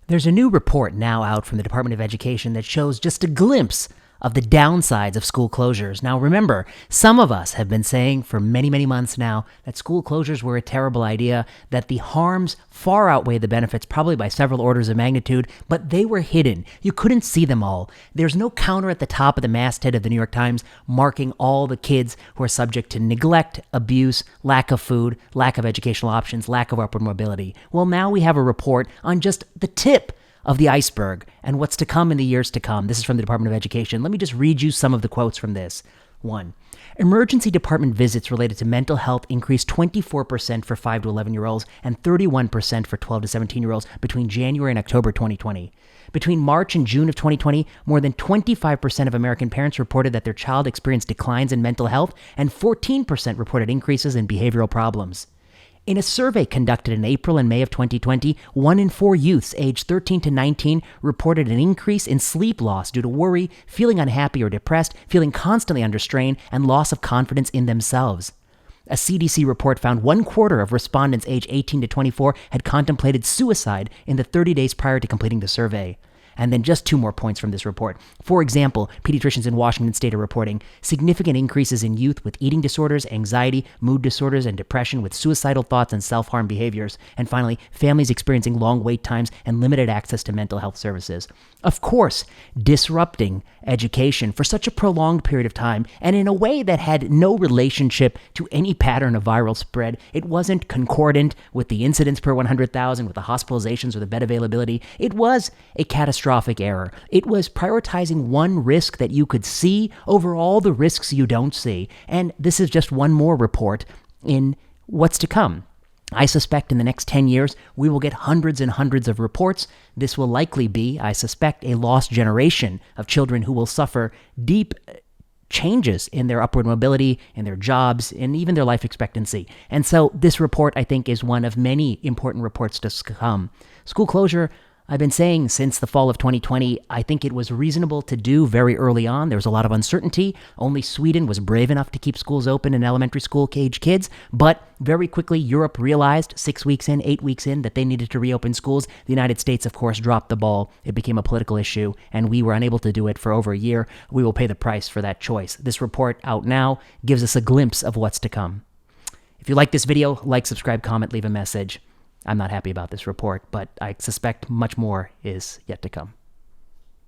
There's a new report now out from the Department of Education that shows just a glimpse of the downsides of school closures. Now remember, some of us have been saying for many, many months now that school closures were a terrible idea, that the harms far outweigh the benefits, probably by several orders of magnitude, but they were hidden. You couldn't see them all. There's no counter at the top of the masthead of the New York Times marking all the kids who are subject to neglect, abuse, lack of food, lack of educational options, lack of upward mobility. Well, now we have a report on just the tip of the iceberg and what's to come in the years to come. This is from the Department of Education. Let me just read you some of the quotes from this. 1. Emergency department visits related to mental health increased 24% for 5 to 11-year-olds and 31% for 12 to 17-year-olds between January and October 2020. Between March and June of 2020, more than 25% of American parents reported that their child experienced declines in mental health, and 14% reported increases in behavioral problems. In a survey conducted in April and May of 2020, 1 in 4 youths aged 13 to 19 reported an increase in sleep loss due to worry, feeling unhappy or depressed, feeling constantly under strain, and loss of confidence in themselves. A CDC report found 1/4 of respondents aged 18 to 24 had contemplated suicide in the 30 days prior to completing the survey. And then just 2 more points from this report. For example, pediatricians in Washington state are reporting significant increases in youth with eating disorders, anxiety, mood disorders, and depression with suicidal thoughts and self-harm behaviors. And finally, families experiencing long wait times and limited access to mental health services. Of course, disrupting education for such a prolonged period of time and in a way that had no relationship to any pattern of viral spread. It wasn't concordant with the incidence per 100,000, with the hospitalizations or the bed availability. It was a catastrophic error. It was prioritizing one risk that you could see over all the risks you don't see. And this is just one more report in what's to come. I suspect in the next 10 years, we will get hundreds and hundreds of reports. This will likely be, I suspect, a lost generation of children who will suffer deep changes in their upward mobility, in their jobs, and even their life expectancy. And so this report, I think, is one of many important reports to come. School closure, I've been saying since the fall of 2020, I think it was reasonable to do very early on. There was a lot of uncertainty. Only Sweden was brave enough to keep schools open in elementary school age kids. But very quickly, Europe realized 6 weeks in, 8 weeks in, that they needed to reopen schools. The United States, of course, dropped the ball. It became a political issue, and we were unable to do it for over a year. We will pay the price for that choice. This report out now gives us a glimpse of what's to come. If you like this video, like, subscribe, comment, leave a message. I'm not happy about this report, but I suspect much more is yet to come.